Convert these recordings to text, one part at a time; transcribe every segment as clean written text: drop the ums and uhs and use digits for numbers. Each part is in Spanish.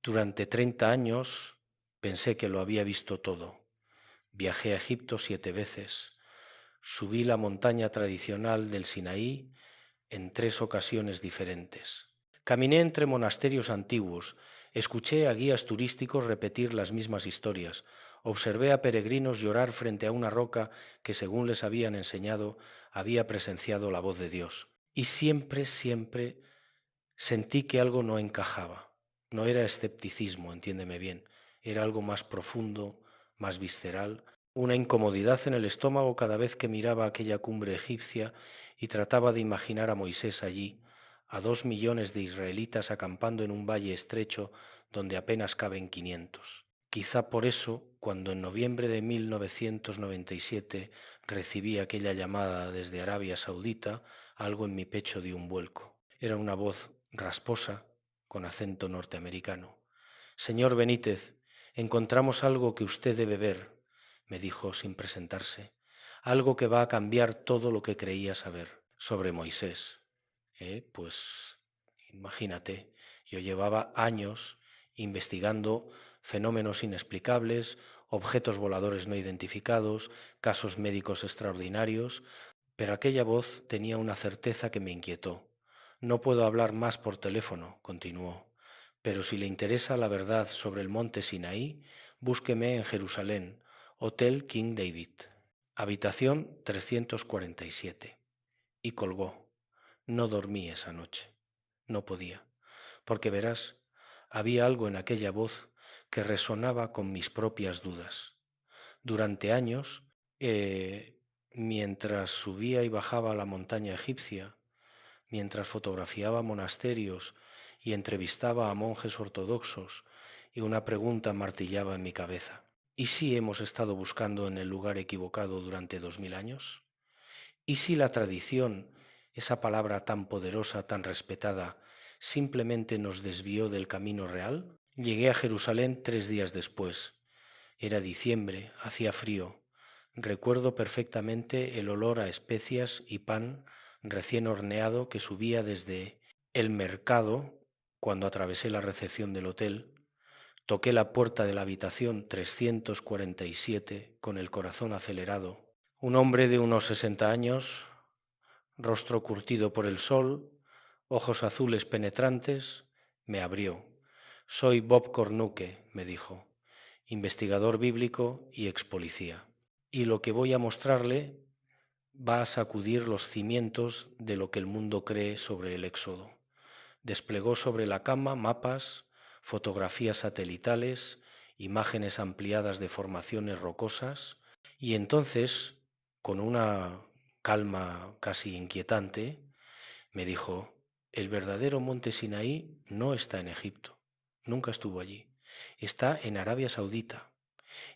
Durante 30 años pensé que lo había visto todo. Viajé a Egipto 7 veces. Subí la montaña tradicional del Sinaí en 3 ocasiones diferentes. Caminé entre monasterios antiguos, escuché a guías turísticos repetir las mismas historias, observé a peregrinos llorar frente a una roca que, según les habían enseñado, había presenciado la voz de Dios. Y siempre sentí que algo no encajaba. No era escepticismo, entiéndeme bien, era algo más profundo, más visceral, una incomodidad en el estómago cada vez que miraba aquella cumbre egipcia y trataba de imaginar a Moisés allí, a 2 millones de israelitas acampando en un valle estrecho donde apenas caben 500. Quizá por eso, cuando en noviembre de 1997 recibí aquella llamada desde Arabia Saudita, algo en mi pecho dio un vuelco. Era una voz rasposa, con acento norteamericano. «Señor Benítez, encontramos algo que usted debe ver», me dijo sin presentarse, «algo que va a cambiar todo lo que creía saber sobre Moisés». Pues imagínate, yo llevaba años investigando fenómenos inexplicables, objetos voladores no identificados, casos médicos extraordinarios, pero aquella voz tenía una certeza que me inquietó. «No puedo hablar más por teléfono», continuó, «pero si le interesa la verdad sobre el monte Sinaí, búsqueme en Jerusalén, Hotel King David, habitación 347». Y colgó. No dormí esa noche. No podía, porque verás, había algo en aquella voz que resonaba con mis propias dudas. Durante años, mientras subía y bajaba la montaña egipcia, mientras fotografiaba monasterios y entrevistaba a monjes ortodoxos, y una pregunta martillaba en mi cabeza: ¿y si hemos estado buscando en el lugar equivocado durante 2000 años? ¿Y si la tradición, esa palabra tan poderosa, tan respetada, simplemente nos desvió del camino real? Llegué a Jerusalén 3 días después. Era diciembre, hacía frío. Recuerdo perfectamente el olor a especias y pan recién horneado que subía desde el mercado cuando atravesé la recepción del hotel. Toqué la puerta de la habitación 347 con el corazón acelerado. Un hombre de unos 60 años, rostro curtido por el sol, ojos azules penetrantes, me abrió. «Soy Bob Cornuke», me dijo, «investigador bíblico y expolicía. Y lo que voy a mostrarle va a sacudir los cimientos de lo que el mundo cree sobre el Éxodo». Desplegó sobre la cama mapas, fotografías satelitales, imágenes ampliadas de formaciones rocosas, y entonces, con una calma casi inquietante, me dijo: «El verdadero monte Sinaí no está en Egipto, nunca estuvo allí. Está en Arabia Saudita,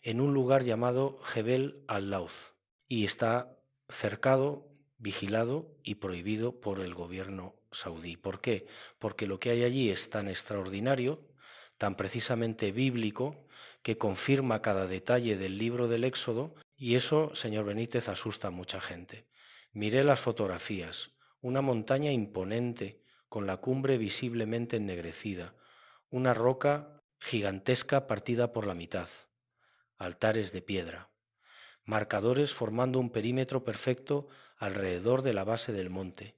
en un lugar llamado Jebel al-Lawz, y está cercado, vigilado y prohibido por el gobierno saudí». ¿Por qué? Porque lo que hay allí es tan extraordinario, tan precisamente bíblico, que confirma cada detalle del libro del Éxodo, y eso, señor Benítez, asusta a mucha gente. Miré las fotografías, una montaña imponente, con la cumbre visiblemente ennegrecida, una roca gigantesca partida por la mitad, altares de piedra, marcadores formando un perímetro perfecto alrededor de la base del monte,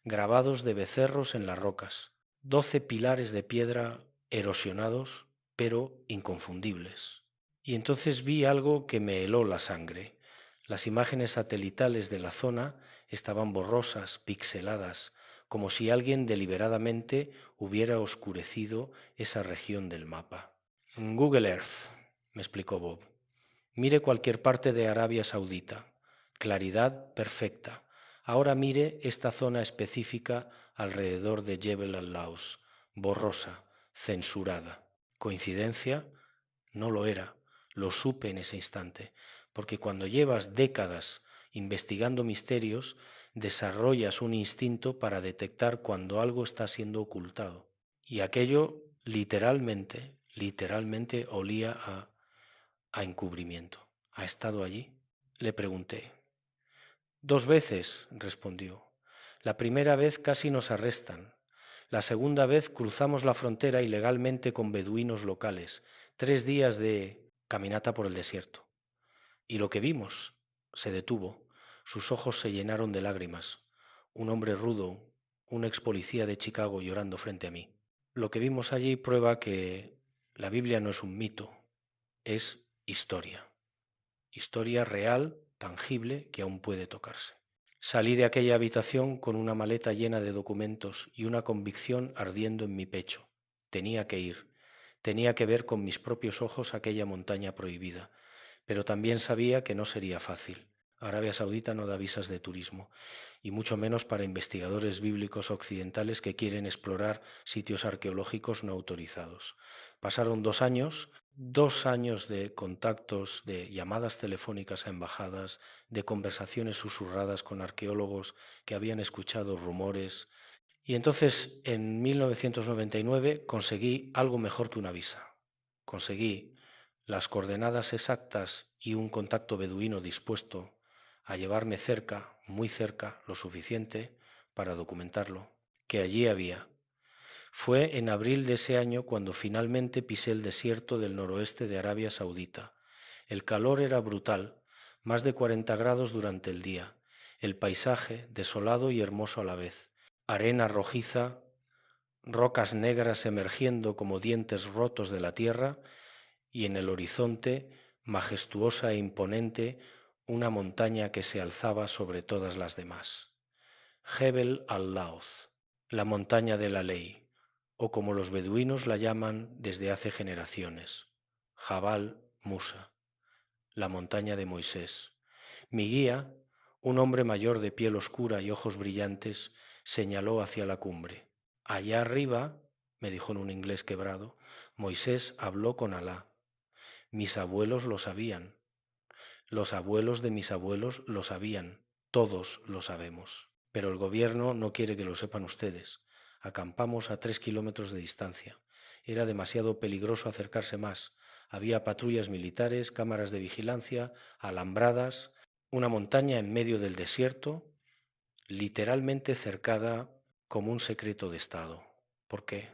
grabados de becerros en las rocas, 12 pilares de piedra erosionados pero inconfundibles. Y entonces vi algo que me heló la sangre. Las imágenes satelitales de la zona estaban borrosas, pixeladas, como si alguien deliberadamente hubiera oscurecido esa región del mapa. «Google Earth», me explicó Bob. «Mire cualquier parte de Arabia Saudita. Claridad perfecta. Ahora mire esta zona específica alrededor de Jebel al-Lawz, borrosa, censurada. ¿Coincidencia? No lo era. Lo supe en ese instante, porque cuando llevas décadas investigando misterios, desarrollas un instinto para detectar cuando algo está siendo ocultado. Y aquello literalmente olía a encubrimiento. ¿Ha estado allí?», le pregunté. «2 veces», respondió. «La primera vez casi nos arrestan. La segunda vez cruzamos la frontera ilegalmente con beduinos locales, 3 días de caminata por el desierto. Y lo que vimos se detuvo, sus ojos se llenaron de lágrimas. Un hombre rudo, un ex policía de Chicago llorando frente a mí. Lo que vimos allí prueba que la Biblia no es un mito, es historia. Historia real, tangible, que aún puede tocarse. Salí de aquella habitación con una maleta llena de documentos y una convicción ardiendo en mi pecho. Tenía que ir, tenía que ver con mis propios ojos aquella montaña prohibida, pero también sabía que no sería fácil. Arabia Saudita no da visas de turismo, y mucho menos para investigadores bíblicos occidentales que quieren explorar sitios arqueológicos no autorizados. Pasaron 2 años, 2 años de contactos, de llamadas telefónicas a embajadas, de conversaciones susurradas con arqueólogos que habían escuchado rumores. Y entonces, en 1999, conseguí algo mejor que una visa. Conseguí las coordenadas exactas y un contacto beduino dispuesto a llevarme cerca, muy cerca, lo suficiente para documentarlo, que allí había. Fue en abril de ese año cuando finalmente pisé el desierto del noroeste de Arabia Saudita. El calor era brutal, más de 40 grados durante el día. El paisaje, desolado y hermoso a la vez. Arena rojiza, rocas negras emergiendo como dientes rotos de la tierra, y en el horizonte, majestuosa e imponente, una montaña que se alzaba sobre todas las demás. Jebel al-Lawz, la montaña de la ley, o como los beduinos la llaman desde hace generaciones, Jabal Musa, la montaña de Moisés. Mi guía, un hombre mayor de piel oscura y ojos brillantes, señaló hacia la cumbre. Allá arriba, me dijo en un inglés quebrado, Moisés habló con Alá. Mis abuelos lo sabían. Los abuelos de mis abuelos lo sabían. Todos lo sabemos. Pero el gobierno no quiere que lo sepan ustedes. Acampamos a 3 kilómetros de distancia. Era demasiado peligroso acercarse más. Había patrullas militares, cámaras de vigilancia, alambradas, una montaña en medio del desierto, literalmente cercada como un secreto de Estado. ¿Por qué?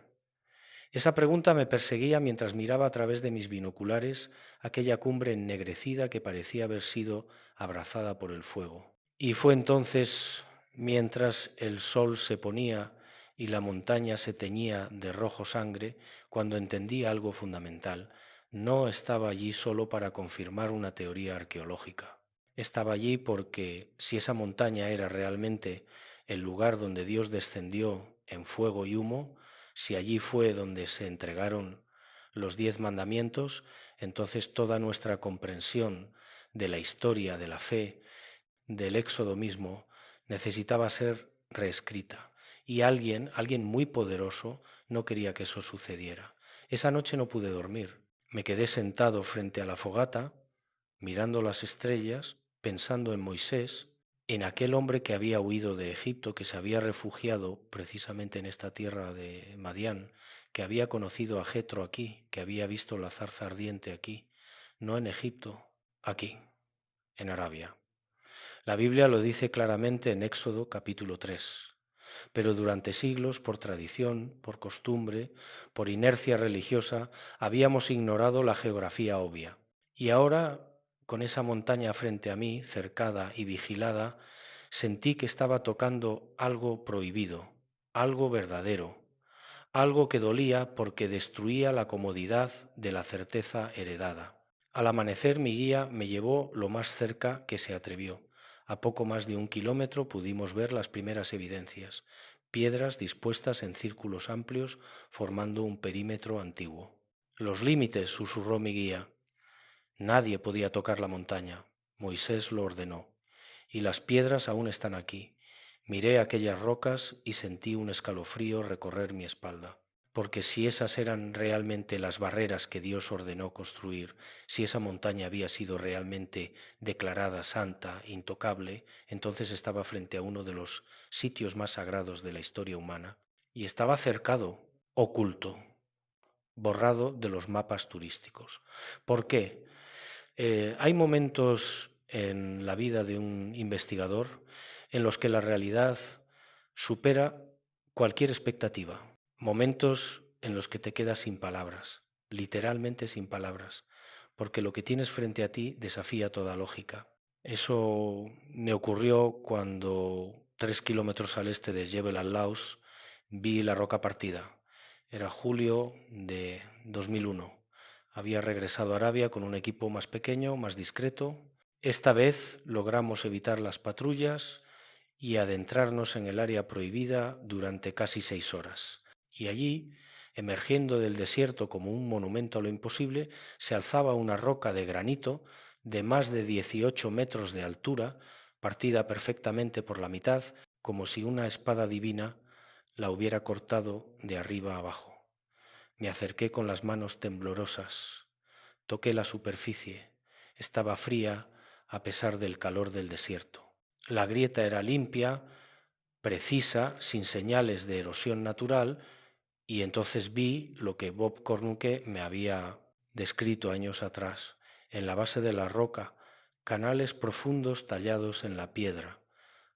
Esa pregunta me perseguía mientras miraba a través de mis binoculares aquella cumbre ennegrecida que parecía haber sido abrazada por el fuego. Y fue entonces, mientras el sol se ponía y la montaña se teñía de rojo sangre, cuando entendí algo fundamental. No estaba allí solo para confirmar una teoría arqueológica. Estaba allí porque si esa montaña era realmente el lugar donde Dios descendió en fuego y humo, si allí fue donde se entregaron los 10 mandamientos, entonces toda nuestra comprensión de la historia, de la fe, del Éxodo mismo, necesitaba ser reescrita. Y alguien muy poderoso, no quería que eso sucediera. Esa noche no pude dormir. Me quedé sentado frente a la fogata, mirando las estrellas, pensando en Moisés, en aquel hombre que había huido de Egipto, que se había refugiado precisamente en esta tierra de Madián, que había conocido a Jetro aquí, que había visto la zarza ardiente aquí, no en Egipto, aquí, en Arabia. La Biblia lo dice claramente en Éxodo capítulo 3. Pero durante siglos, por tradición, por costumbre, por inercia religiosa, habíamos ignorado la geografía obvia. Y ahora, con esa montaña frente a mí, cercada y vigilada, sentí que estaba tocando algo prohibido, algo verdadero, algo que dolía porque destruía la comodidad de la certeza heredada. Al amanecer mi guía me llevó lo más cerca que se atrevió. A poco más de 1 kilómetro pudimos ver las primeras evidencias, piedras dispuestas en círculos amplios formando un perímetro antiguo. Los límites, susurró mi guía. Nadie podía tocar la montaña. Moisés lo ordenó. Y las piedras aún están aquí. Miré aquellas rocas y sentí un escalofrío recorrer mi espalda. Porque si esas eran realmente las barreras que Dios ordenó construir, si esa montaña había sido realmente declarada santa, intocable, entonces estaba frente a uno de los sitios más sagrados de la historia humana y estaba cercado, oculto, borrado de los mapas turísticos. ¿Por qué? Hay momentos en la vida de un investigador en los que la realidad supera cualquier expectativa. Momentos en los que te quedas sin palabras, literalmente sin palabras, porque lo que tienes frente a ti desafía toda lógica. Eso me ocurrió cuando 3 kilómetros al este de Jebel al-Laus vi la roca partida. Era julio de 2001. Había regresado a Arabia con un equipo más pequeño, más discreto. Esta vez logramos evitar las patrullas y adentrarnos en el área prohibida durante casi 6 horas. Y allí, emergiendo del desierto como un monumento a lo imposible, se alzaba una roca de granito de más de 18 metros de altura, partida perfectamente por la mitad, como si una espada divina la hubiera cortado de arriba abajo. Me acerqué con las manos temblorosas, toqué la superficie, estaba fría a pesar del calor del desierto. La grieta era limpia, precisa, sin señales de erosión natural, y entonces vi lo que Bob Cornuke me había descrito años atrás. En la base de la roca, canales profundos tallados en la piedra,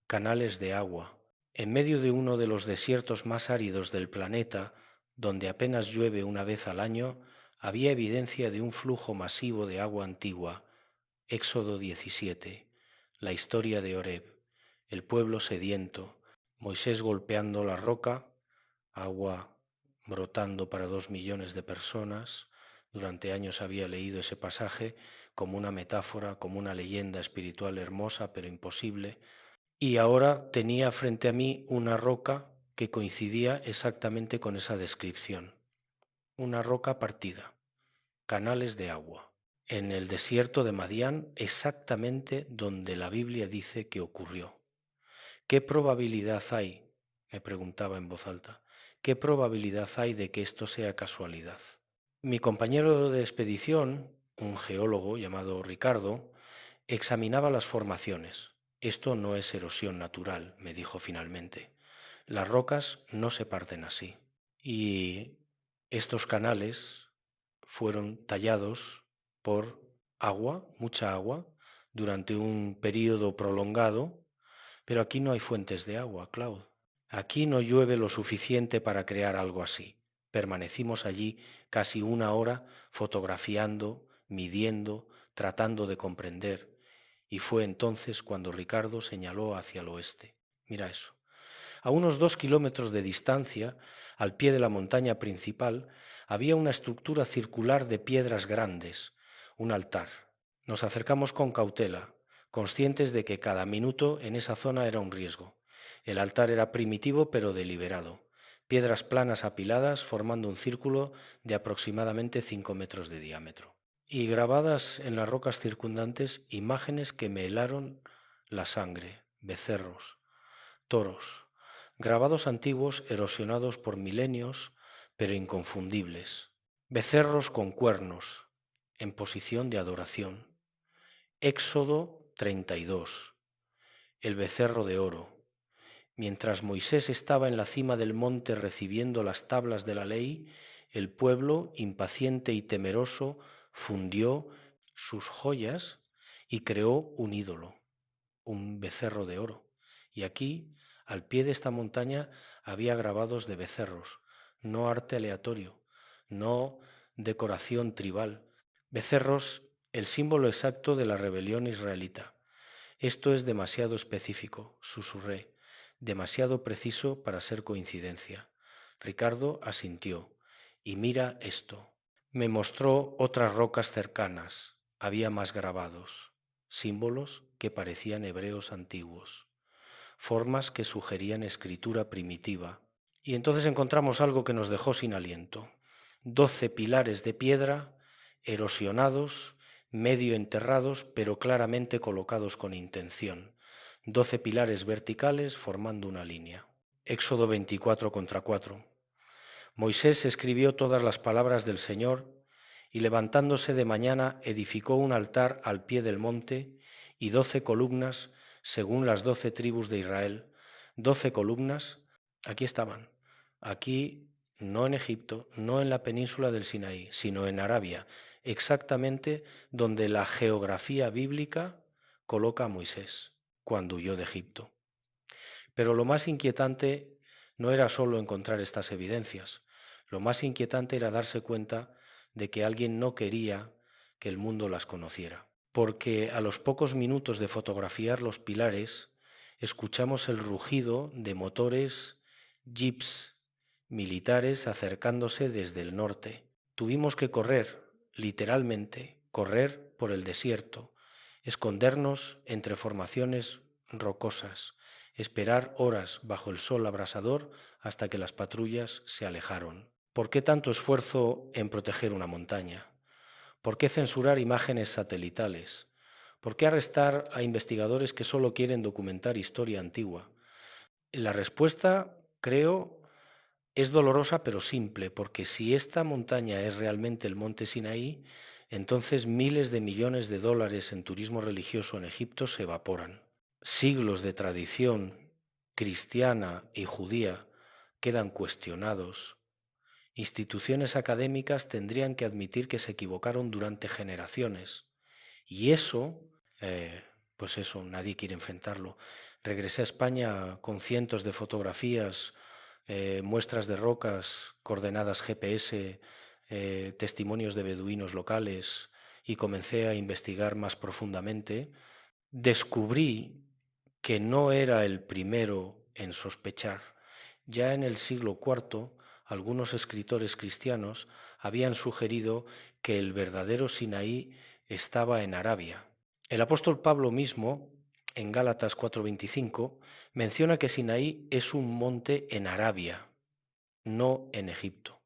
canales de agua. En medio de uno de los desiertos más áridos del planeta, donde apenas llueve una vez al año, había evidencia de un flujo masivo de agua antigua. Éxodo 17, la historia de Horeb, el pueblo sediento, Moisés golpeando la roca, agua brotando para 2 millones de personas. Durante años había leído ese pasaje como una metáfora, como una leyenda espiritual hermosa pero imposible, y ahora tenía frente a mí una roca que coincidía exactamente con esa descripción. Una roca partida, canales de agua, en el desierto de Madián, exactamente donde la Biblia dice que ocurrió. ¿Qué probabilidad hay? Me preguntaba en voz alta. ¿Qué probabilidad hay de que esto sea casualidad? Mi compañero de expedición, un geólogo llamado Ricardo, examinaba las formaciones. Esto no es erosión natural, me dijo finalmente. Las rocas no se parten así. Y estos canales fueron tallados por agua, mucha agua, durante un periodo prolongado, pero aquí no hay fuentes de agua, Claude. Aquí no llueve lo suficiente para crear algo así. Permanecimos allí casi 1 hora fotografiando, midiendo, tratando de comprender. Y fue entonces cuando Ricardo señaló hacia el oeste. Mira eso. A unos 2 kilómetros de distancia, al pie de la montaña principal, había una estructura circular de piedras grandes, un altar. Nos acercamos con cautela, conscientes de que cada minuto en esa zona era un riesgo. El altar era primitivo pero deliberado. Piedras planas apiladas formando un círculo de aproximadamente 5 metros de diámetro. Y grabadas en las rocas circundantes imágenes que me helaron la sangre, becerros, toros, grabados antiguos erosionados por milenios, pero inconfundibles. Becerros con cuernos, en posición de adoración. Éxodo 32, el becerro de oro. Mientras Moisés estaba en la cima del monte recibiendo las tablas de la ley, el pueblo, impaciente y temeroso, fundió sus joyas y creó un ídolo, un becerro de oro. Y aquí, al pie de esta montaña, había grabados de becerros, no arte aleatorio, no decoración tribal. Becerros, el símbolo exacto de la rebelión israelita. Esto es demasiado específico, susurré, demasiado preciso para ser coincidencia. Ricardo asintió. Y mira esto. Me mostró otras rocas cercanas. Había más grabados, símbolos que parecían hebreos antiguos, formas que sugerían escritura primitiva. Y entonces encontramos algo que nos dejó sin aliento. 12 pilares de piedra, erosionados, medio enterrados, pero claramente colocados con intención. 12 pilares verticales formando una línea. Éxodo 24:4. Moisés escribió todas las palabras del Señor y levantándose de mañana edificó un altar al pie del monte y 12 columnas según las 12 tribus de Israel. 12 columnas, aquí estaban, aquí no en Egipto, no en la península del Sinaí, sino en Arabia, exactamente donde la geografía bíblica coloca a Moisés cuando huyó de Egipto. Pero lo más inquietante No era solo encontrar estas evidencias. Lo más inquietante era darse cuenta de que alguien no quería que el mundo las conociera. Porque a los pocos minutos de fotografiar los pilares, escuchamos el rugido de motores, jeeps militares acercándose desde el norte. Tuvimos que correr, literalmente, correr por el desierto, escondernos entre formaciones rocosas, esperar horas bajo el sol abrasador hasta que las patrullas se alejaron. ¿Por qué tanto esfuerzo en proteger una montaña? ¿Por qué censurar imágenes satelitales? ¿Por qué arrestar a investigadores que solo quieren documentar historia antigua? La respuesta, creo, es dolorosa pero simple, porque si esta montaña es realmente el monte Sinaí, entonces miles de millones de dólares en turismo religioso en Egipto se evaporan. Siglos de tradición cristiana y judía quedan cuestionados. Instituciones académicas tendrían que admitir que se equivocaron durante generaciones. Y eso, pues eso, nadie quiere enfrentarlo. Regresé a España con cientos de fotografías, muestras de rocas, coordenadas GPS, testimonios de beduinos locales, y comencé a investigar más profundamente. Descubrí que no era el primero en sospechar. Ya en el siglo IV, algunos escritores cristianos habían sugerido que el verdadero Sinaí estaba en Arabia. El apóstol Pablo mismo, en Gálatas 4:25, menciona que Sinaí es un monte en Arabia, no en Egipto,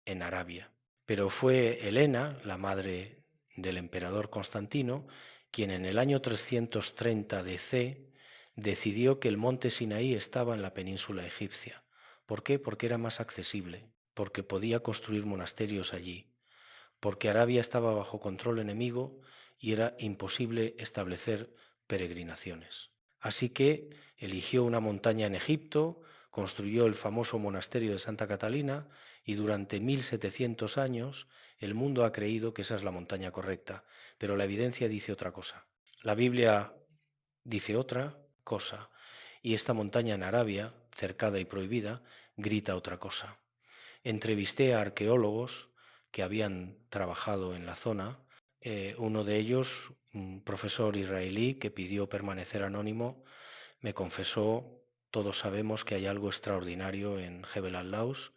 en Arabia. Pero fue Helena, la madre del emperador Constantino, quien en el año 330 DC decidió que el monte Sinaí estaba en la península egipcia. ¿Por qué? Porque era más accesible, porque podía construir monasterios allí, porque Arabia estaba bajo control enemigo y era imposible establecer peregrinaciones. Así que eligió una montaña en Egipto, construyó el famoso monasterio de Santa Catalina y durante 1700 años el mundo ha creído que esa es la montaña correcta, pero la evidencia dice otra cosa. La Biblia dice otra cosa y esta montaña en Arabia, cercada y prohibida, grita otra cosa. Entrevisté a arqueólogos que habían trabajado en la zona. Uno de ellos, un profesor israelí que pidió permanecer anónimo, me confesó: todos sabemos que hay algo extraordinario en Jebel al-Laus,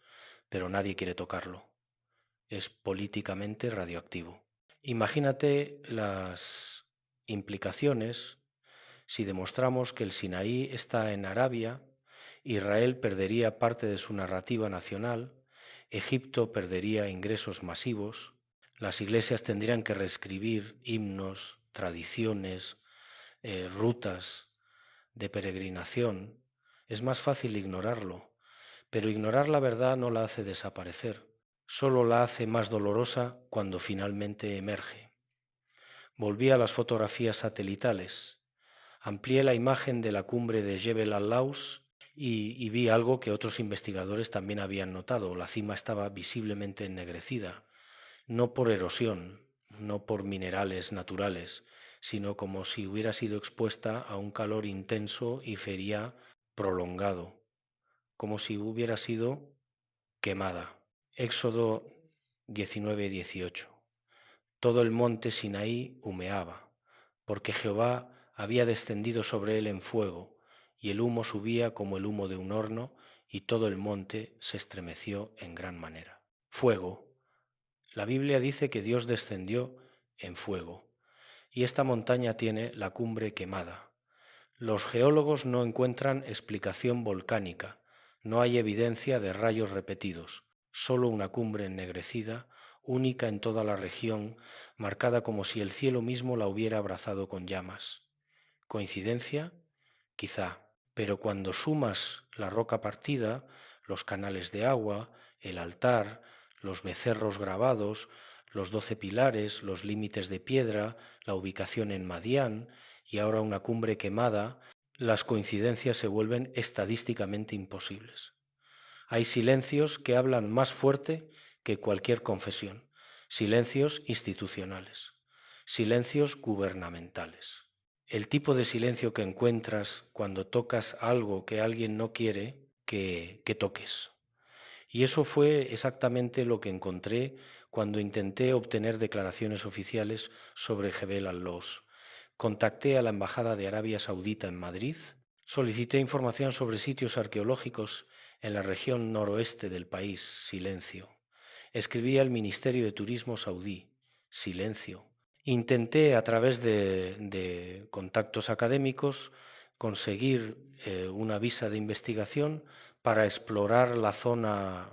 pero nadie quiere tocarlo. Es políticamente radioactivo. Imagínate las implicaciones si demostramos que el Sinaí está en Arabia. Israel perdería parte de su narrativa nacional, Egipto perdería ingresos masivos, las iglesias tendrían que reescribir himnos, tradiciones, rutas de peregrinación. Es más fácil ignorarlo, pero ignorar la verdad no la hace desaparecer, solo la hace más dolorosa cuando finalmente emerge. Volví a las fotografías satelitales, amplié la imagen de la cumbre de Jebel al-Laus y vi algo que otros investigadores también habían notado. La cima estaba visiblemente ennegrecida, no por erosión, no por minerales naturales, sino como si hubiera sido expuesta a un calor intenso y feria prolongado, como si hubiera sido quemada. Éxodo 19:18. Todo el monte Sinaí humeaba, porque Jehová había descendido sobre él en fuego, y el humo subía como el humo de un horno, y todo el monte se estremeció en gran manera. Fuego. La Biblia dice que Dios descendió en fuego, y esta montaña tiene la cumbre quemada. Los geólogos no encuentran explicación volcánica, no hay evidencia de rayos repetidos, solo una cumbre ennegrecida, única en toda la región, marcada como si el cielo mismo la hubiera abrazado con llamas. ¿Coincidencia? Quizá, pero cuando sumas la roca partida, los canales de agua, el altar, los becerros grabados, los 12 pilares, los límites de piedra, la ubicación en Madián y ahora una cumbre quemada, las coincidencias se vuelven estadísticamente imposibles. Hay silencios que hablan más fuerte que cualquier confesión, silencios institucionales, silencios gubernamentales. El tipo de silencio que encuentras cuando tocas algo que alguien no quiere que toques. Y eso fue exactamente lo que encontré cuando intenté obtener declaraciones oficiales sobre Jebel al-Lawz. Contacté a la Embajada de Arabia Saudita en Madrid, solicité información sobre sitios arqueológicos en la región noroeste del país, silencio. Escribí al Ministerio de Turismo saudí, silencio. Intenté a través de contactos académicos conseguir una visa de investigación para explorar la zona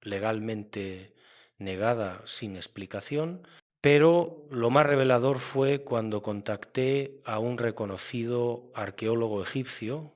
legalmente negada sin explicación, pero lo más revelador fue cuando contacté a un reconocido arqueólogo egipcio,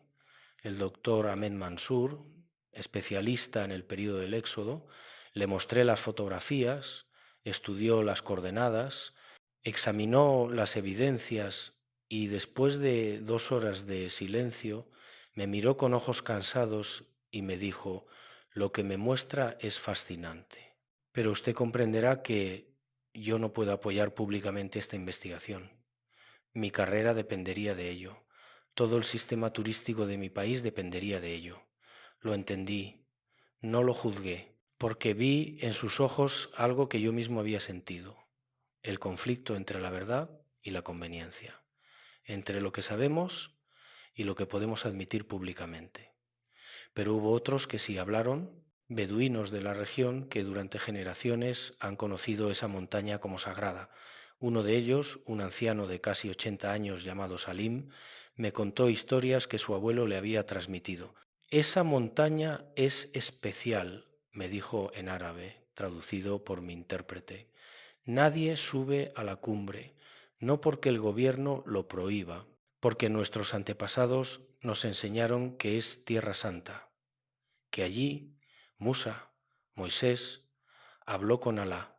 el doctor Ahmed Mansour, especialista en el período del Éxodo. Le mostré las fotografías, estudió las coordenadas, examinó las evidencias y después de 2 horas de silencio me miró con ojos cansados y me dijo: «Lo que me muestra es fascinante, pero usted comprenderá que yo no puedo apoyar públicamente esta investigación. Mi carrera dependería de ello. Todo el sistema turístico de mi país dependería de ello». Lo entendí, no lo juzgué, porque vi en sus ojos algo que yo mismo había sentido: el conflicto entre la verdad y la conveniencia, entre lo que sabemos y lo que podemos admitir públicamente. Pero hubo otros que sí hablaron, beduinos de la región que durante generaciones han conocido esa montaña como sagrada. Uno de ellos, un anciano de casi 80 años llamado Salim, me contó historias que su abuelo le había transmitido. «Esa montaña es especial», me dijo en árabe, traducido por mi intérprete. «Nadie sube a la cumbre, no porque el gobierno lo prohíba, porque nuestros antepasados nos enseñaron que es tierra santa, que allí Musa, Moisés, habló con Alá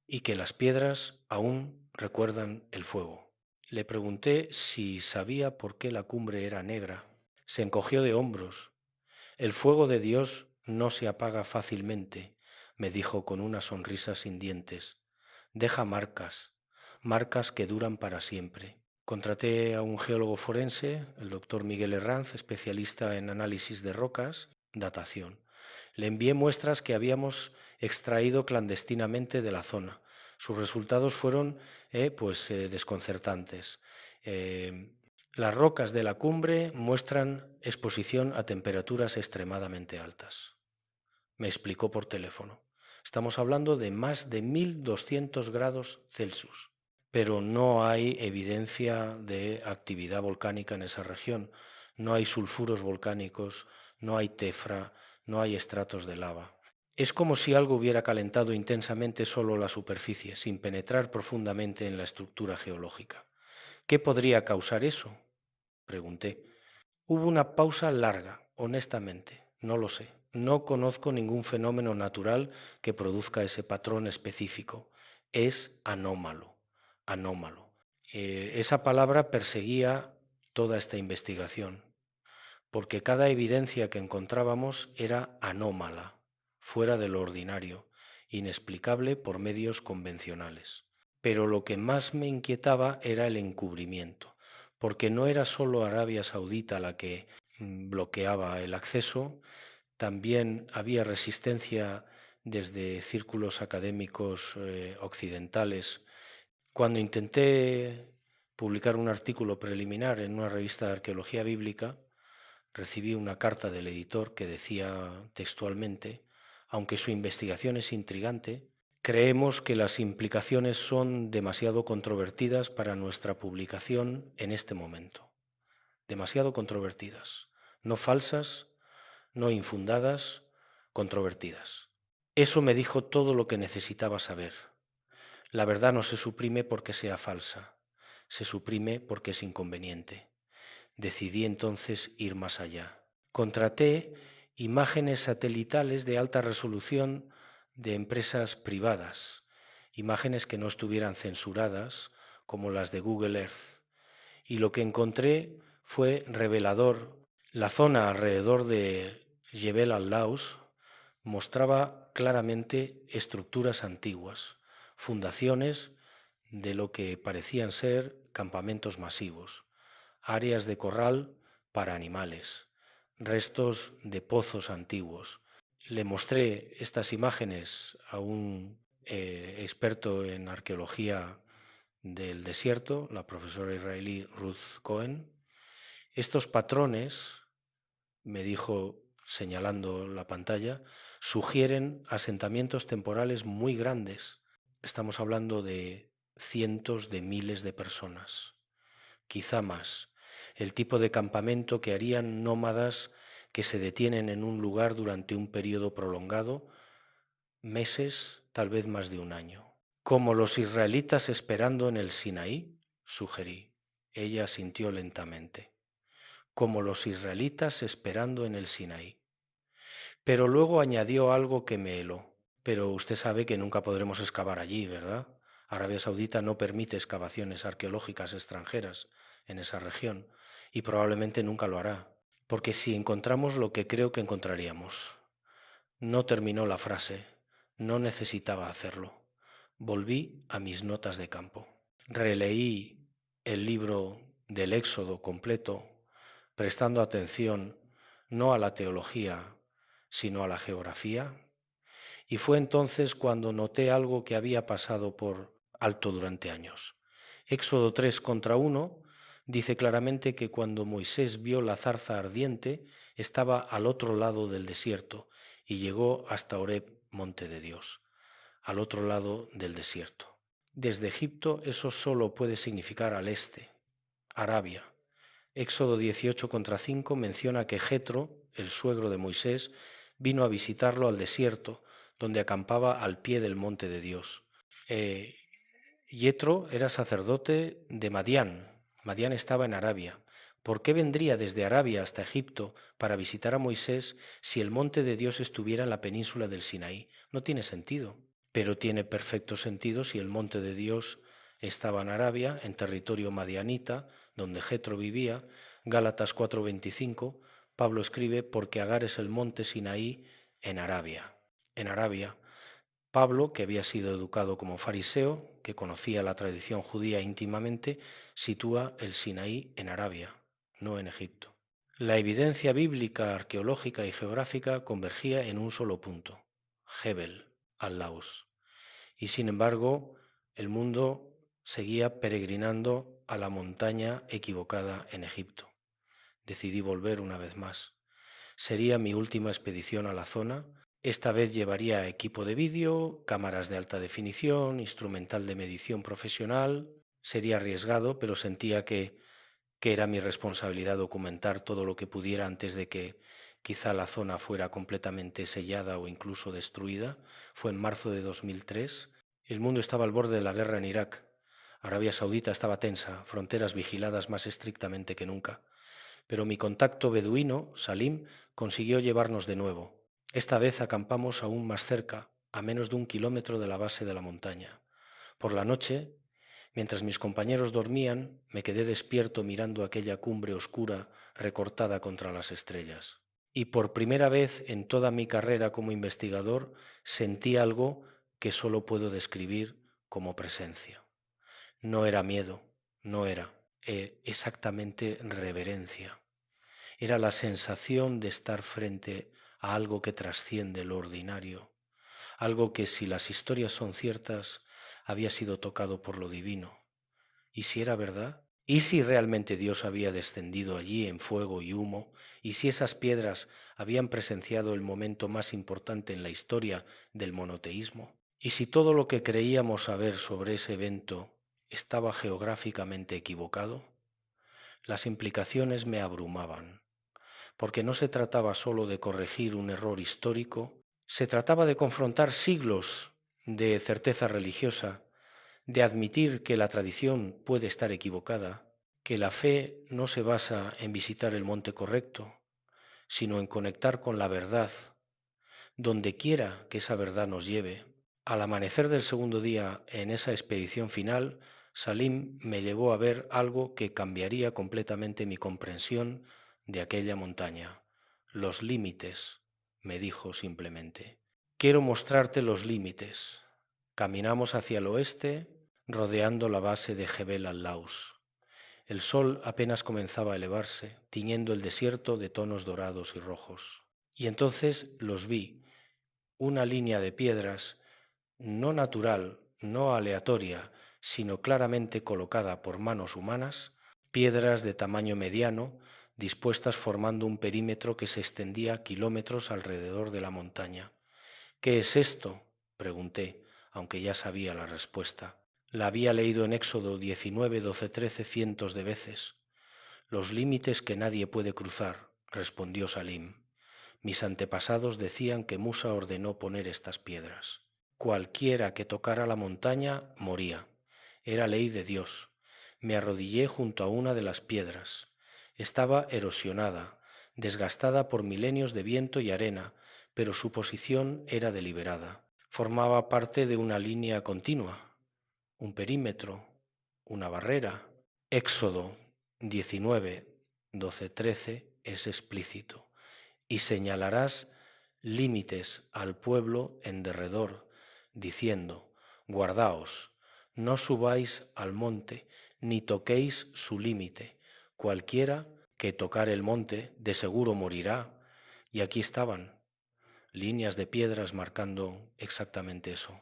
y que las piedras aún recuerdan el fuego». Le pregunté si sabía por qué la cumbre era negra. Se encogió de hombros. «El fuego de Dios no se apaga fácilmente», me dijo con una sonrisa sin dientes. «Deja marcas, marcas que duran para siempre». Contraté a un geólogo forense, el doctor Miguel Herranz, especialista en análisis de rocas, datación. Le envié muestras que habíamos extraído clandestinamente de la zona. Sus resultados fueron desconcertantes. Las rocas de la cumbre muestran exposición a temperaturas extremadamente altas. Me explicó por teléfono. Estamos hablando de más de 1200 grados Celsius, pero no hay evidencia de actividad volcánica en esa región. No hay sulfuros volcánicos, no hay tefra, no hay estratos de lava. Es como si algo hubiera calentado intensamente solo la superficie, sin penetrar profundamente en la estructura geológica. ¿Qué podría causar eso?, pregunté. Hubo una pausa larga, honestamente, no lo sé. No conozco ningún fenómeno natural que produzca ese patrón específico. Es anómalo, anómalo. Esa palabra perseguía toda esta investigación, porque cada evidencia que encontrábamos era anómala, fuera de lo ordinario, inexplicable por medios convencionales. Pero lo que más me inquietaba era el encubrimiento, porque no era solo Arabia Saudita la que bloqueaba el acceso, también había resistencia desde círculos académicos occidentales. Cuando intenté publicar un artículo preliminar en una revista de arqueología bíblica, recibí una carta del editor que decía textualmente: «Aunque su investigación es intrigante, creemos que las implicaciones son demasiado controvertidas para nuestra publicación en este momento». Demasiado controvertidas, no falsas, no infundadas, controvertidas. Eso me dijo todo lo que necesitaba saber. La verdad no se suprime porque sea falsa, se suprime porque es inconveniente. Decidí entonces ir más allá. Contraté imágenes satelitales de alta resolución de empresas privadas, imágenes que no estuvieran censuradas, como las de Google Earth. Y lo que encontré fue revelador. La zona alrededor de Jebel al-Lawz mostraba claramente estructuras antiguas, fundaciones de lo que parecían ser campamentos masivos, áreas de corral para animales, restos de pozos antiguos. Le mostré estas imágenes a un experto en arqueología del desierto, la profesora israelí Ruth Cohen. Estos patrones, me dijo señalando la pantalla, sugieren asentamientos temporales muy grandes. Estamos hablando de cientos de miles de personas, quizá más. El tipo de campamento que harían nómadas que se detienen en un lugar durante un periodo prolongado, meses, tal vez más de un año. Como los israelitas esperando en el Sinaí, sugerí. Ella asintió lentamente. Como los israelitas esperando en el Sinaí. Pero luego añadió algo que me heló. Pero usted sabe que nunca podremos excavar allí, ¿verdad? Arabia Saudita no permite excavaciones arqueológicas extranjeras en esa región y probablemente nunca lo hará, porque si encontramos lo que creo que encontraríamos. No terminó la frase, no necesitaba hacerlo. Volví a mis notas de campo. Releí el libro del Éxodo completo, prestando atención no a la teología, sino a la geografía, y fue entonces cuando noté algo que había pasado por alto durante años. Éxodo 3:1 dice claramente que cuando Moisés vio la zarza ardiente, estaba al otro lado del desierto y llegó hasta Horeb, monte de Dios, al otro lado del desierto. Desde Egipto eso solo puede significar al este, Arabia. Éxodo 18:5 menciona que Jetro, el suegro de Moisés, vino a visitarlo al desierto, donde acampaba al pie del monte de Dios. Jetro era sacerdote de Madián. Madián estaba en Arabia. ¿Por qué vendría desde Arabia hasta Egipto para visitar a Moisés si el monte de Dios estuviera en la península del Sinaí? No tiene sentido, pero tiene perfecto sentido si el monte de Dios estaba en Arabia, en territorio madianita, donde Jetro vivía. Gálatas 4:25, Pablo escribe, porque Agar es el monte Sinaí en Arabia. En Arabia, Pablo, que había sido educado como fariseo, que conocía la tradición judía íntimamente, sitúa el Sinaí en Arabia, no en Egipto. La evidencia bíblica, arqueológica y geográfica convergía en un solo punto, Jebel, al-Laus. Y sin embargo, el mundo seguía peregrinando a la montaña equivocada en Egipto. Decidí volver una vez más. Sería mi última expedición a la zona. Esta vez llevaría equipo de vídeo, cámaras de alta definición, instrumental de medición profesional. Sería arriesgado, pero sentía que era mi responsabilidad documentar todo lo que pudiera antes de que quizá la zona fuera completamente sellada o incluso destruida. Fue en marzo de 2003. El mundo estaba al borde de la guerra en Irak. Arabia Saudita estaba tensa, fronteras vigiladas más estrictamente que nunca. Pero mi contacto beduino, Salim, consiguió llevarnos de nuevo. Esta vez acampamos aún más cerca, a menos de 1 kilómetro de la base de la montaña. Por la noche, mientras mis compañeros dormían, me quedé despierto mirando aquella cumbre oscura recortada contra las estrellas. Y por primera vez en toda mi carrera como investigador sentí algo que solo puedo describir como presencia. No era miedo, no era exactamente reverencia. Era la sensación de estar frente a algo que trasciende lo ordinario, algo que, si las historias son ciertas, había sido tocado por lo divino. ¿Y si era verdad? ¿Y si realmente Dios había descendido allí en fuego y humo? ¿Y si esas piedras habían presenciado el momento más importante en la historia del monoteísmo? ¿Y si todo lo que creíamos saber sobre ese evento estaba geográficamente equivocado? Las implicaciones me abrumaban, porque no se trataba solo de corregir un error histórico, se trataba de confrontar siglos de certeza religiosa, de admitir que la tradición puede estar equivocada, que la fe no se basa en visitar el monte correcto, sino en conectar con la verdad, donde quiera que esa verdad nos lleve. Al amanecer del segundo día en esa expedición final, Salim me llevó a ver algo que cambiaría completamente mi comprensión de aquella montaña. Los límites, me dijo simplemente. Quiero mostrarte los límites. Caminamos hacia el oeste, rodeando la base de Jebel al-Laus. El sol apenas comenzaba a elevarse, tiñendo el desierto de tonos dorados y rojos. Y entonces los vi, una línea de piedras, no natural, no aleatoria, sino claramente colocada por manos humanas, piedras de tamaño mediano, dispuestas formando un perímetro que se extendía kilómetros alrededor de la montaña. «¿Qué es esto?», pregunté, aunque ya sabía la respuesta. La había leído en Éxodo 19, 12, 13 cientos de veces. «Los límites que nadie puede cruzar», respondió Salim. «Mis antepasados decían que Musa ordenó poner estas piedras. Cualquiera que tocara la montaña moría. Era ley de Dios. Me arrodillé junto a una de las piedras. Estaba erosionada, desgastada por milenios de viento y arena, pero su posición era deliberada. Formaba parte de una línea continua, un perímetro, una barrera». Éxodo 19, 12, 13 es explícito. «Y señalarás límites al pueblo en derredor, diciendo, guardaos, no subáis al monte, ni toquéis su límite. Cualquiera que tocare el monte, de seguro morirá». Y aquí estaban, líneas de piedras marcando exactamente eso,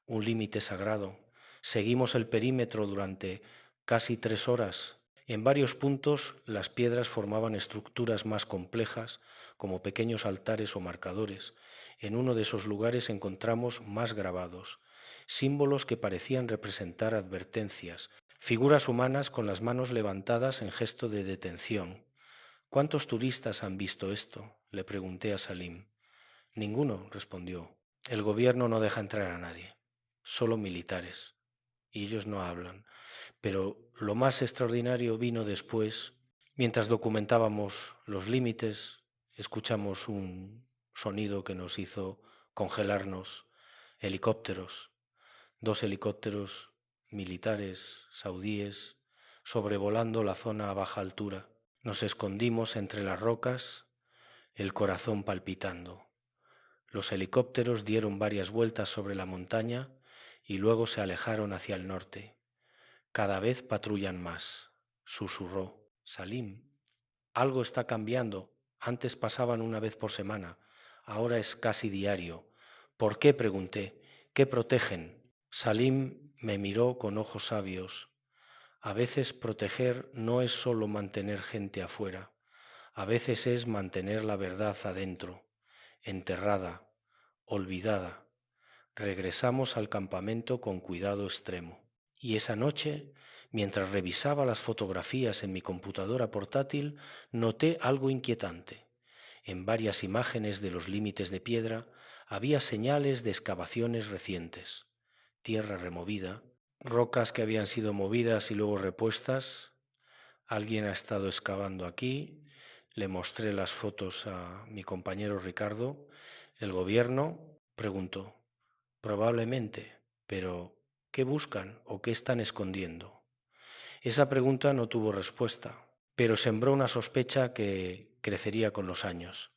un límite sagrado. Seguimos el perímetro durante casi 3 horas. En varios puntos las piedras formaban estructuras más complejas, como pequeños altares o marcadores. En uno de esos lugares encontramos más grabados, símbolos que parecían representar advertencias, figuras humanas con las manos levantadas en gesto de detención. «¿Cuántos turistas han visto esto?», le pregunté a Salim. «Ninguno», respondió. «El gobierno no deja entrar a nadie, solo militares, y ellos no hablan». Pero lo más extraordinario vino después. Mientras documentábamos los límites, escuchamos un sonido que nos hizo congelarnos. Helicópteros, 2 helicópteros militares saudíes sobrevolando la zona a baja altura. Nos escondimos entre las rocas, el corazón palpitando. Los helicópteros dieron varias vueltas sobre la montaña y luego se alejaron hacia el norte. «Cada vez patrullan más», susurró Salim. «Algo está cambiando. Antes pasaban una vez por semana. Ahora es casi diario». «¿Por qué?», pregunté. «¿Qué protegen?». Salim me miró con ojos sabios. «A veces proteger no es solo mantener gente afuera. A veces es mantener la verdad adentro, enterrada, olvidada». Regresamos al campamento con cuidado extremo. Y esa noche, mientras revisaba las fotografías en mi computadora portátil, noté algo inquietante. En varias imágenes de los límites de piedra había señales de excavaciones recientes. Tierra removida, rocas que habían sido movidas y luego repuestas. Alguien ha estado excavando aquí. Le mostré las fotos a mi compañero Ricardo. ¿El gobierno?, preguntó. «Probablemente, pero ¿qué buscan o qué están escondiendo?». Esa pregunta no tuvo respuesta, pero sembró una sospecha que crecería con los años.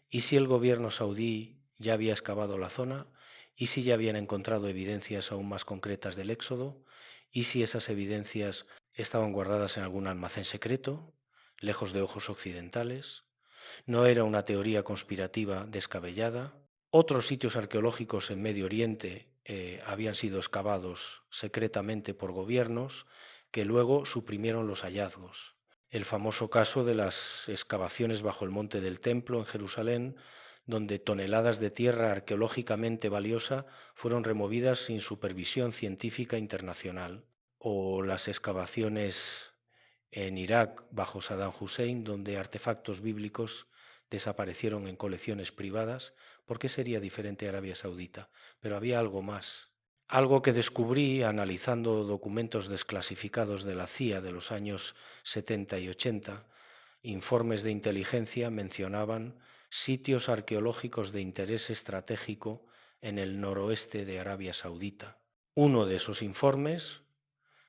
¿Y si el gobierno saudí ya había excavado la zona? ¿Y si ya habían encontrado evidencias aún más concretas del éxodo? ¿Y si esas evidencias estaban guardadas en algún almacén secreto, lejos de ojos occidentales? ¿No era una teoría conspirativa descabellada? Otros sitios arqueológicos en Medio Oriente habían sido excavados secretamente por gobiernos que luego suprimieron los hallazgos. El famoso caso de las excavaciones bajo el Monte del Templo en Jerusalén, donde toneladas de tierra arqueológicamente valiosa fueron removidas sin supervisión científica internacional. O las excavaciones en Irak bajo Saddam Hussein, donde artefactos bíblicos desaparecieron en colecciones privadas. ¿Por qué sería diferente a Arabia Saudita? Pero había algo más. Algo que descubrí analizando documentos desclasificados de la CIA de los años 70 y 80. Informes de inteligencia mencionaban sitios arqueológicos de interés estratégico en el noroeste de Arabia Saudita. Uno de esos informes,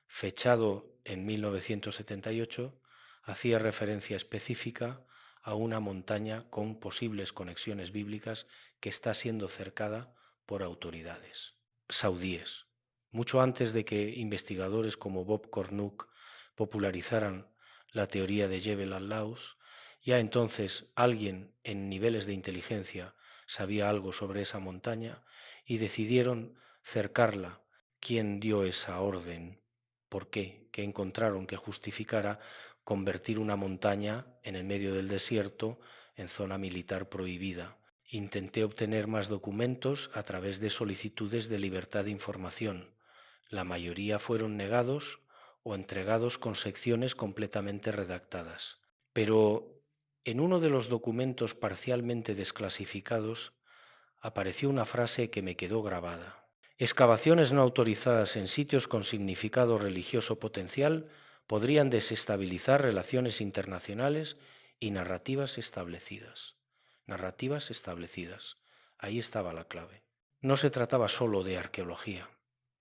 fechado en 1978, hacía referencia específica a una montaña con posibles conexiones bíblicas que está siendo cercada por autoridades saudíes. Mucho antes de que investigadores como Bob Cornuke popularizaran la teoría de Jebel al-Laus. Ya entonces alguien en niveles de inteligencia sabía algo sobre esa montaña y decidieron cercarla. ¿Quién dio esa orden? ¿Por qué? ¿Qué encontraron que justificara convertir una montaña en el medio del desierto en zona militar prohibida? Intenté obtener más documentos a través de solicitudes de libertad de información. La mayoría fueron negados o entregados con secciones completamente redactadas. Pero en uno de los documentos parcialmente desclasificados apareció una frase que me quedó grabada. Excavaciones no autorizadas en sitios con significado religioso potencial podrían desestabilizar relaciones internacionales y narrativas establecidas. Narrativas establecidas. Ahí estaba la clave. No se trataba solo de arqueología.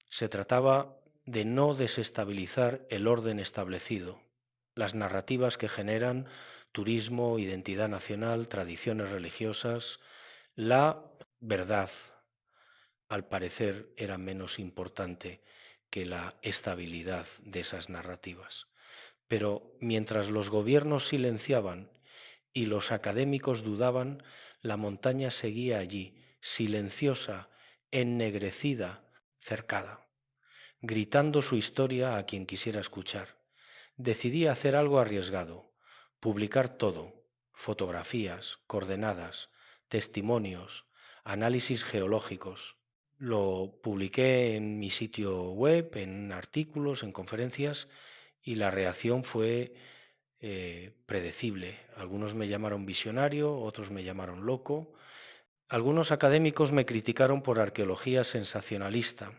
Se trataba de no desestabilizar el orden establecido, las narrativas que generan turismo, identidad nacional, tradiciones religiosas. La verdad, al parecer, era menos importante que la estabilidad de esas narrativas. Pero mientras los gobiernos silenciaban y los académicos dudaban, la montaña seguía allí, silenciosa, ennegrecida, cercada, gritando su historia a quien quisiera escuchar. Decidí hacer algo arriesgado, publicar todo: fotografías, coordenadas, testimonios, análisis geológicos. Lo publiqué en mi sitio web, en artículos, en conferencias, y la reacción fue predecible. Algunos me llamaron visionario, otros me llamaron loco. Algunos académicos me criticaron por arqueología sensacionalista.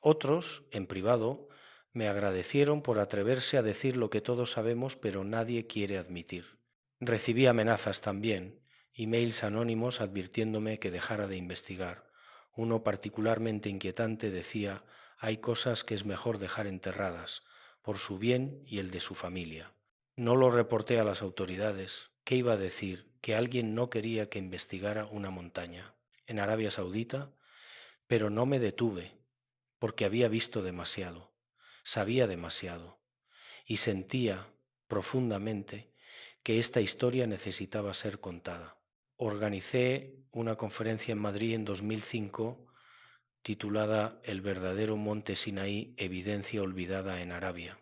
Otros, en privado, me agradecieron por atreverse a decir lo que todos sabemos pero nadie quiere admitir. Recibí amenazas también, emails anónimos advirtiéndome que dejara de investigar. Uno particularmente inquietante decía: hay cosas que es mejor dejar enterradas, por su bien y el de su familia. No lo reporté a las autoridades. ¿Qué iba a decir? Que alguien no quería que investigara una montaña en Arabia Saudita, pero no me detuve, porque había visto demasiado, sabía demasiado, y sentía profundamente que esta historia necesitaba ser contada. Organicé una conferencia en Madrid en 2005 titulada El verdadero monte Sinaí, evidencia olvidada en Arabia.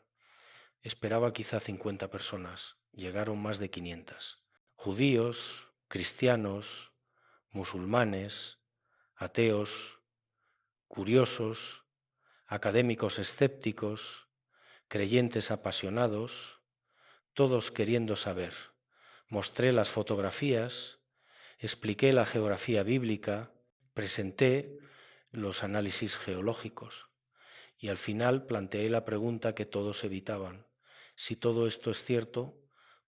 Esperaba quizá 50 personas, llegaron más de 500. Judíos, cristianos, musulmanes, ateos, curiosos, académicos escépticos, creyentes apasionados, todos queriendo saber. Mostré las fotografías, expliqué la geografía bíblica, presenté los análisis geológicos y al final planteé la pregunta que todos evitaban: si todo esto es cierto,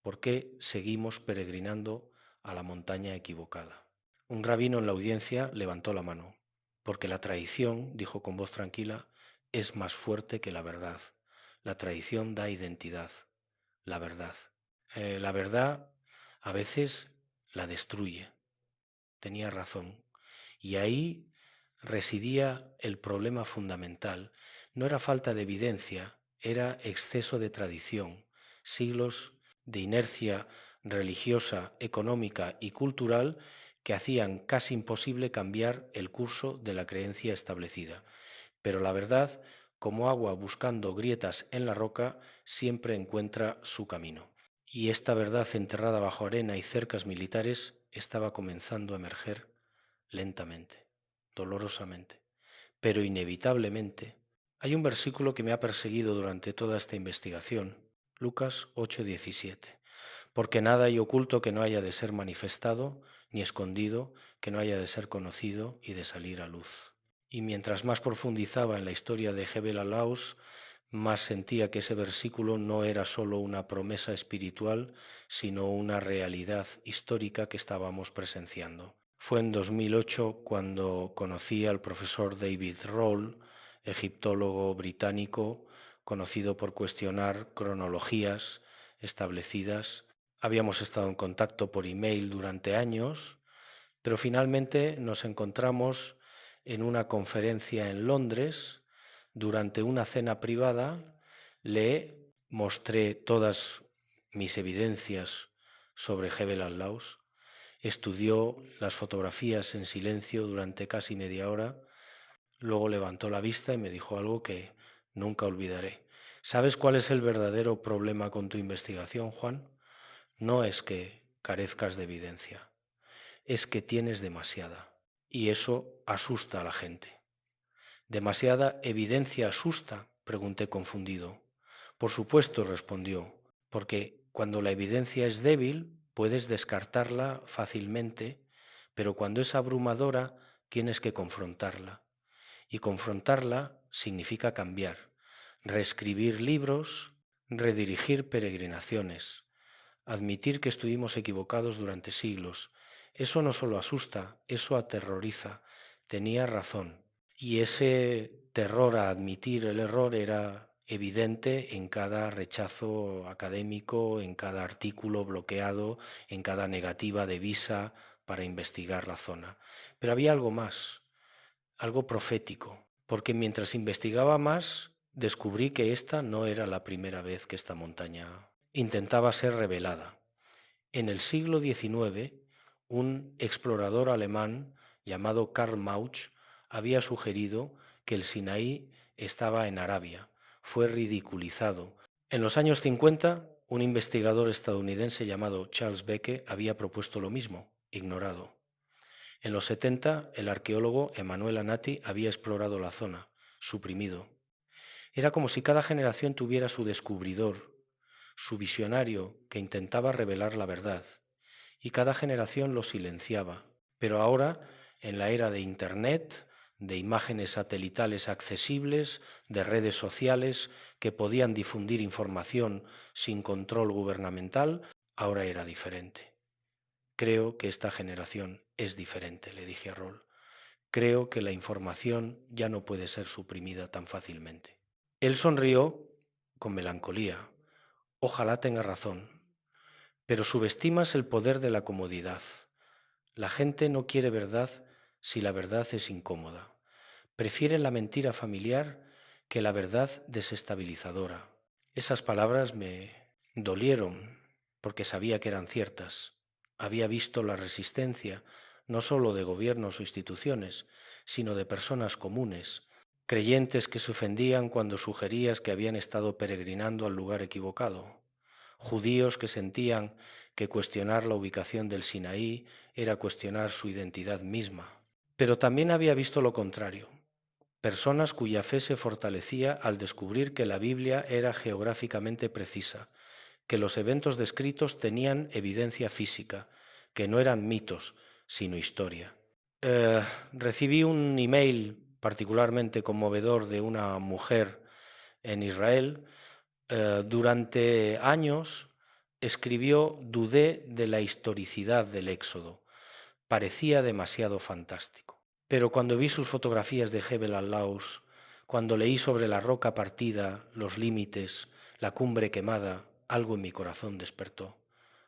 ¿por qué seguimos peregrinando a la montaña equivocada? Un rabino en la audiencia levantó la mano: porque la tradición, dijo con voz tranquila, es más fuerte que la verdad. La tradición da identidad, la verdad. La verdad a veces la destruye. Tenía razón. Y ahí residía el problema fundamental. No era falta de evidencia, era exceso de tradición, siglos de inercia religiosa, económica y cultural que hacían casi imposible cambiar el curso de la creencia establecida. Pero la verdad, como agua buscando grietas en la roca, siempre encuentra su camino. Y esta verdad enterrada bajo arena y cercas militares estaba comenzando a emerger lentamente, dolorosamente, pero inevitablemente. Hay un versículo que me ha perseguido durante toda esta investigación, Lucas 8:17. Porque nada hay oculto que no haya de ser manifestado, ni escondido que no haya de ser conocido y de salir a luz. Y mientras más profundizaba en la historia de Jebel al-Laus, más sentía que ese versículo no era solo una promesa espiritual, sino una realidad histórica que estábamos presenciando. Fue en 2008 cuando conocí al profesor David Roll, egiptólogo británico, conocido por cuestionar cronologías establecidas. Habíamos estado en contacto por email durante años, pero finalmente nos encontramos en una conferencia en Londres. Durante una cena privada le mostré todas mis evidencias sobre Jebel al-Laus, estudió las fotografías en silencio durante casi media hora, luego levantó la vista y me dijo algo que nunca olvidaré. ¿Sabes cuál es el verdadero problema con tu investigación, Juan? No es que carezcas de evidencia, es que tienes demasiada, y eso asusta a la gente. ¿Demasiada evidencia asusta?, pregunté confundido. Por supuesto, respondió, porque cuando la evidencia es débil, puedes descartarla fácilmente, pero cuando es abrumadora, tienes que confrontarla. Y confrontarla significa cambiar, reescribir libros, redirigir peregrinaciones, admitir que estuvimos equivocados durante siglos. Eso no solo asusta, eso aterroriza. Tenía razón. Y ese terror a admitir el error era evidente en cada rechazo académico, en cada artículo bloqueado, en cada negativa de visa para investigar la zona. Pero había algo más, algo profético, porque mientras investigaba más, descubrí que esta no era la primera vez que esta montaña intentaba ser revelada. En el siglo XIX, un explorador alemán llamado Karl Mauch había sugerido que el Sinaí estaba en Arabia. Fue ridiculizado. En los años 50, un investigador estadounidense llamado Charles Becke había propuesto lo mismo, ignorado. En los 70, el arqueólogo Emanuel Anati había explorado la zona, suprimido. Era como si cada generación tuviera su descubridor, su visionario que intentaba revelar la verdad, y cada generación lo silenciaba. Pero ahora, en la era de Internet, de imágenes satelitales accesibles, de redes sociales que podían difundir información sin control gubernamental, ahora era diferente. Creo que esta generación es diferente, le dije a Roll. Creo que la información ya no puede ser suprimida tan fácilmente. Él sonrió con melancolía. Ojalá tenga razón, pero subestimas el poder de la comodidad. La gente no quiere verdad si la verdad es incómoda. Prefiere la mentira familiar que la verdad desestabilizadora. Esas palabras me dolieron porque sabía que eran ciertas. Había visto la resistencia no solo de gobiernos o instituciones, sino de personas comunes, creyentes que se ofendían cuando sugerías que habían estado peregrinando al lugar equivocado, judíos que sentían que cuestionar la ubicación del Sinaí era cuestionar su identidad misma. Pero también había visto lo contrario, personas cuya fe se fortalecía al descubrir que la Biblia era geográficamente precisa, que los eventos descritos tenían evidencia física, que no eran mitos, sino historia. Recibí un email particularmente conmovedor de una mujer en Israel. Durante años escribió: dudé de la historicidad del Éxodo, parecía demasiado fantástico. Pero cuando vi sus fotografías de Jebel al-Laus, cuando leí sobre la roca partida, los límites, la cumbre quemada, algo en mi corazón despertó.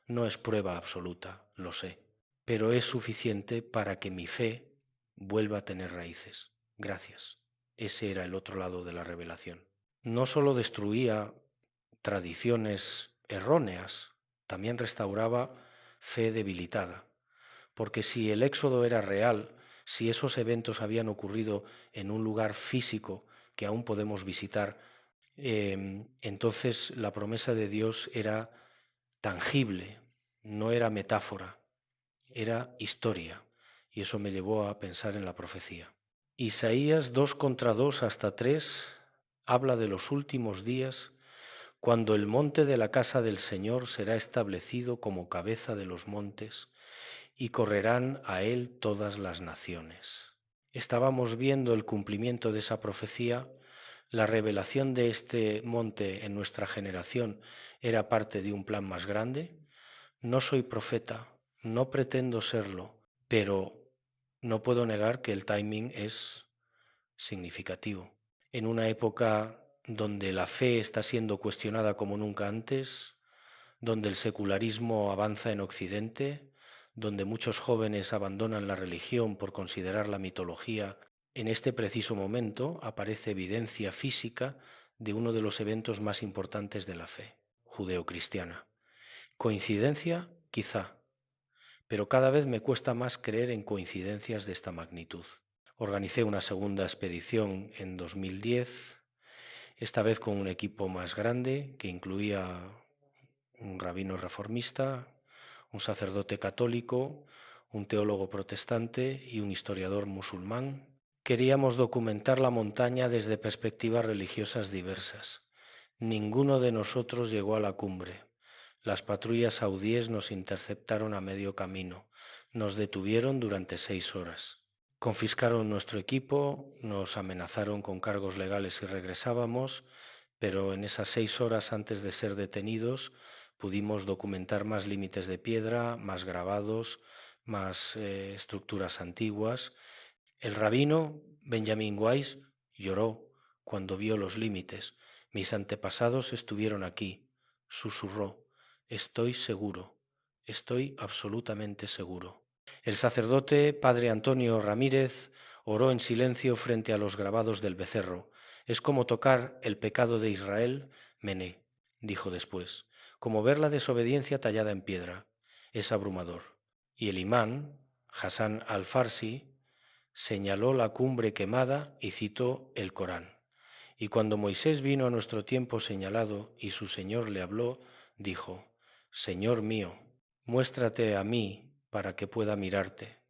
No es prueba absoluta, lo sé, pero es suficiente para que mi fe vuelva a tener raíces. Gracias. Ese era el otro lado de la revelación. No solo destruía tradiciones erróneas, también restauraba fe debilitada. Porque si el éxodo era real, si esos eventos habían ocurrido en un lugar físico que aún podemos visitar, entonces la promesa de Dios era tangible, no era metáfora, era historia. Y eso me llevó a pensar en la profecía. Isaías 2:2 hasta 3 habla de los últimos días, cuando el monte de la casa del Señor será establecido como cabeza de los montes, y correrán a él todas las naciones. Estábamos viendo el cumplimiento de esa profecía. La revelación de este monte en nuestra generación era parte de un plan más grande. No soy profeta, no pretendo serlo, pero no puedo negar que el timing es significativo. En una época donde la fe está siendo cuestionada como nunca antes, donde el secularismo avanza en Occidente, donde muchos jóvenes abandonan la religión por considerar la mitología, en este preciso momento aparece evidencia física de uno de los eventos más importantes de la fe judeocristiana. Coincidencia, quizá, pero cada vez me cuesta más creer en coincidencias de esta magnitud. Organicé una segunda expedición en 2010, esta vez con un equipo más grande que incluía un rabino reformista, un sacerdote católico, un teólogo protestante y un historiador musulmán. Queríamos documentar la montaña desde perspectivas religiosas diversas. Ninguno de nosotros llegó a la cumbre. Las patrullas saudíes nos interceptaron a medio camino. Nos detuvieron durante 6 horas. Confiscaron nuestro equipo, nos amenazaron con cargos legales si regresábamos, pero en esas 6 horas antes de ser detenidos pudimos documentar más límites de piedra, más grabados, más estructuras antiguas. El rabino Benjamin Weiss lloró cuando vio los límites. Mis antepasados estuvieron aquí, susurró. Estoy seguro, estoy absolutamente seguro. El sacerdote padre Antonio Ramírez oró en silencio frente a los grabados del becerro. Es como tocar el pecado de Israel, Mené, dijo después, como ver la desobediencia tallada en piedra. Es abrumador. Y el imán, Hassan al-Farsi, señaló la cumbre quemada y citó el Corán. Y cuando Moisés vino a nuestro tiempo señalado y su Señor le habló, dijo, Señor mío, muéstrate a mí para que pueda mirarte.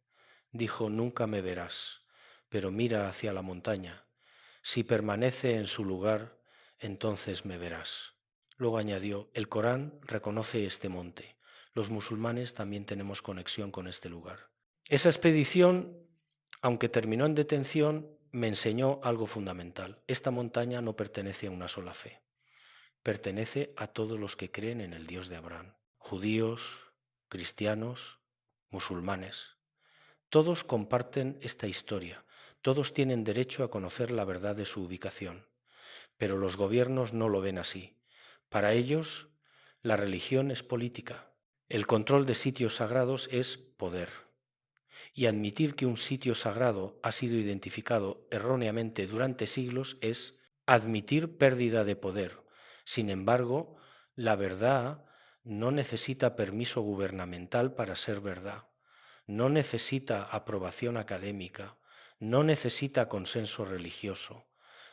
Dijo, nunca me verás, pero mira hacia la montaña. Si permanece en su lugar, entonces me verás. Luego añadió, el Corán reconoce este monte. Los musulmanes también tenemos conexión con este lugar. Esa expedición, aunque terminó en detención, me enseñó algo fundamental. Esta montaña no pertenece a una sola fe. Pertenece a todos los que creen en el Dios de Abraham. Judíos, cristianos, musulmanes. Todos comparten esta historia. Todos tienen derecho a conocer la verdad de su ubicación. Pero los gobiernos no lo ven así. Para ellos, la religión es política. El control de sitios sagrados es poder. Y admitir que un sitio sagrado ha sido identificado erróneamente durante siglos es admitir pérdida de poder. Sin embargo, la verdad no necesita permiso gubernamental para ser verdad, no necesita aprobación académica, no necesita consenso religioso.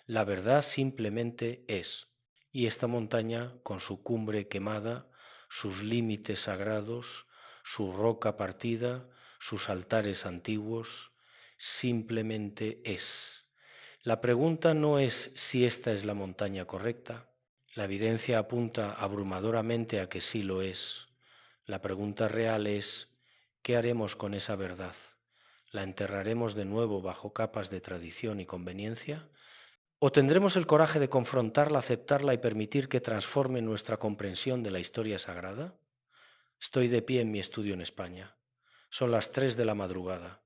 La verdad simplemente es. Y esta montaña, con su cumbre quemada, sus límites sagrados, su roca partida, sus altares antiguos, simplemente es. La pregunta no es si esta es la montaña correcta. La evidencia apunta abrumadoramente a que sí lo es. La pregunta real es, ¿qué haremos con esa verdad? ¿La enterraremos de nuevo bajo capas de tradición y conveniencia? ¿O tendremos el coraje de confrontarla, aceptarla y permitir que transforme nuestra comprensión de la historia sagrada? Estoy de pie en mi estudio en España. Son las 3 de la madrugada.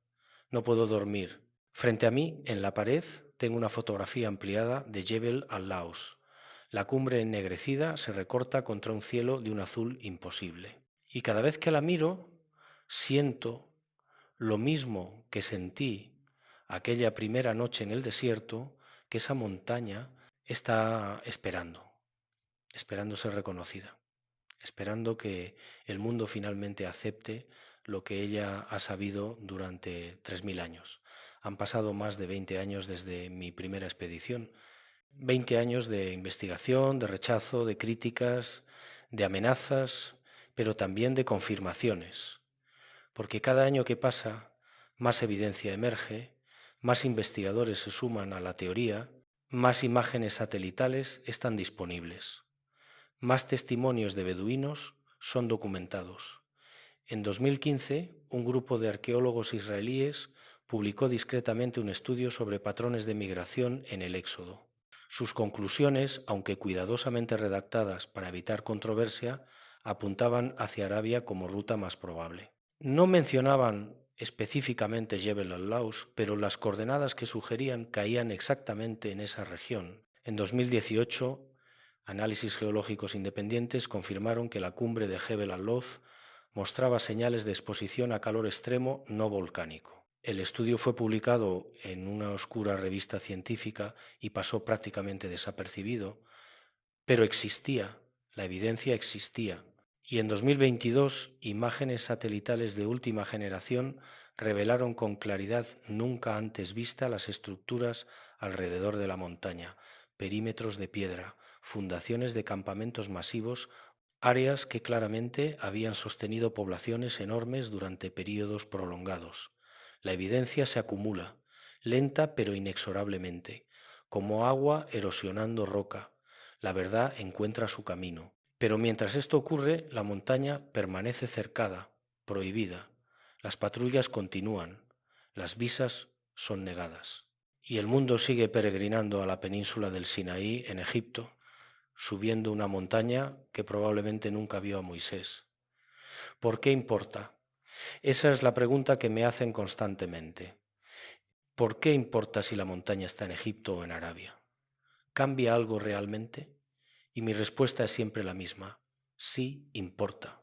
No puedo dormir. Frente a mí, en la pared, tengo una fotografía ampliada de Jebel al-Laus. La cumbre ennegrecida se recorta contra un cielo de un azul imposible. Y cada vez que la miro, siento lo mismo que sentí aquella primera noche en el desierto, que esa montaña está esperando ser reconocida, esperando que el mundo finalmente acepte lo que ella ha sabido durante 3000 años. Han pasado más de 20 años desde mi primera expedición, 20 años de investigación, de rechazo, de críticas, de amenazas, pero también de confirmaciones, porque cada año que pasa, más evidencia emerge, más investigadores se suman a la teoría, más imágenes satelitales están disponibles, más testimonios de beduinos son documentados. En 2015, un grupo de arqueólogos israelíes publicó discretamente un estudio sobre patrones de migración en el Éxodo. Sus conclusiones, aunque cuidadosamente redactadas para evitar controversia, apuntaban hacia Arabia como ruta más probable. No mencionaban específicamente Jebel al-Laus, pero las coordenadas que sugerían caían exactamente en esa región. En 2018, análisis geológicos independientes confirmaron que la cumbre de Jebel al-Laus mostraba señales de exposición a calor extremo no volcánico. El estudio fue publicado en una oscura revista científica y pasó prácticamente desapercibido, pero existía, la evidencia existía, Y en 2022, imágenes satelitales de última generación revelaron con claridad nunca antes vista las estructuras alrededor de la montaña, perímetros de piedra, fundaciones de campamentos masivos, áreas que claramente habían sostenido poblaciones enormes durante períodos prolongados. La evidencia se acumula, lenta pero inexorablemente, como agua erosionando roca. La verdad encuentra su camino. Pero mientras esto ocurre, la montaña permanece cercada, prohibida. Las patrullas continúan, las visas son negadas. Y el mundo sigue peregrinando a la península del Sinaí, en Egipto, subiendo una montaña que probablemente nunca vio a Moisés. ¿Por qué importa? Esa es la pregunta que me hacen constantemente. ¿Por qué importa si la montaña está en Egipto o en Arabia? ¿Cambia algo realmente? Y mi respuesta es siempre la misma. Sí, importa,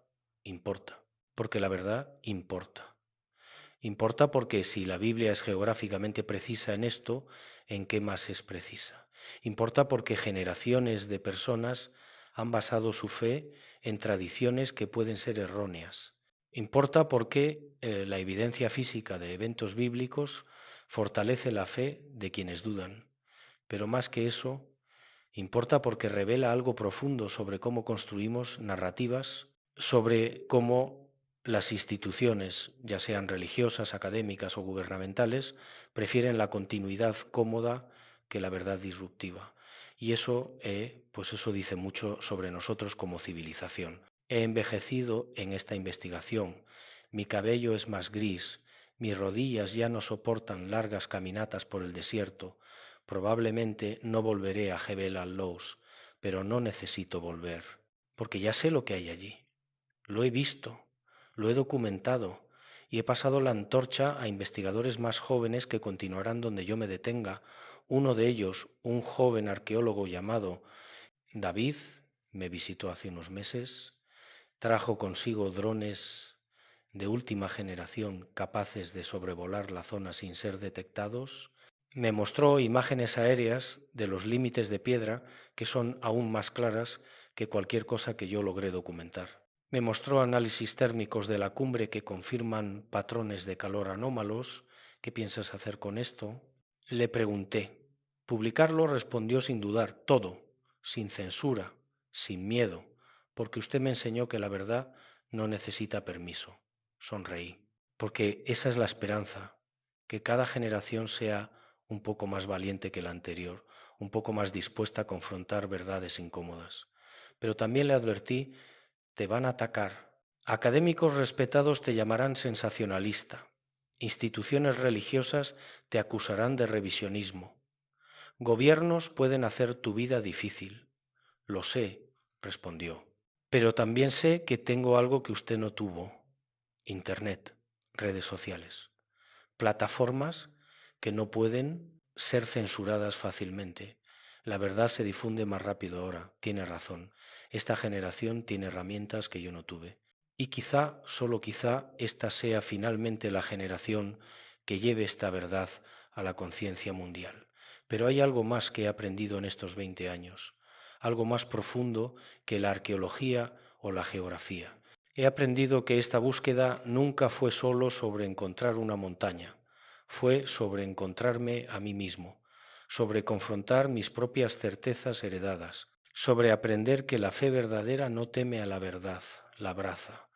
porque la verdad importa. Importa porque si la Biblia es geográficamente precisa en esto, ¿en qué más es precisa? Importa porque generaciones de personas han basado su fe en tradiciones que pueden ser erróneas. Importa porque la evidencia física de eventos bíblicos fortalece la fe de quienes dudan. Pero más que eso, importa porque revela algo profundo sobre cómo construimos narrativas, sobre cómo las instituciones, ya sean religiosas, académicas o gubernamentales, prefieren la continuidad cómoda que la verdad disruptiva. Y eso, pues eso dice mucho sobre nosotros como civilización. He envejecido en esta investigación. Mi cabello es más gris. Mis rodillas ya no soportan largas caminatas por el desierto. Probablemente no volveré a Jebel al-Lous, pero no necesito volver, porque ya sé lo que hay allí. Lo he visto, lo he documentado y he pasado la antorcha a investigadores más jóvenes que continuarán donde yo me detenga. Uno de ellos, un joven arqueólogo llamado David, me visitó hace unos meses, trajo consigo drones de última generación capaces de sobrevolar la zona sin ser detectados. Me mostró imágenes aéreas de los límites de piedra que son aún más claras que cualquier cosa que yo logré documentar. Me mostró análisis térmicos de la cumbre que confirman patrones de calor anómalos. ¿Qué piensas hacer con esto? Le pregunté. Publicarlo respondió sin dudar, todo, sin censura, sin miedo, porque usted me enseñó que la verdad no necesita permiso. Sonreí, porque esa es la esperanza, que cada generación sea un poco más valiente que la anterior, un poco más dispuesta a confrontar verdades incómodas. Pero también le advertí, te van a atacar. Académicos respetados te llamarán sensacionalista. Instituciones religiosas te acusarán de revisionismo. Gobiernos pueden hacer tu vida difícil. Lo sé, respondió. Pero también sé que tengo algo que usted no tuvo. Internet, redes sociales, plataformas que no pueden ser censuradas fácilmente. La verdad se difunde más rápido ahora, tiene razón. Esta generación tiene herramientas que yo no tuve. Y quizá, solo quizá, esta sea finalmente la generación que lleve esta verdad a la conciencia mundial. Pero hay algo más que he aprendido en estos 20 años, algo más profundo que la arqueología o la geografía. He aprendido que esta búsqueda nunca fue solo sobre encontrar una montaña, fue sobre encontrarme a mí mismo, sobre confrontar mis propias certezas heredadas, sobre aprender que la fe verdadera no teme a la verdad, la abraza.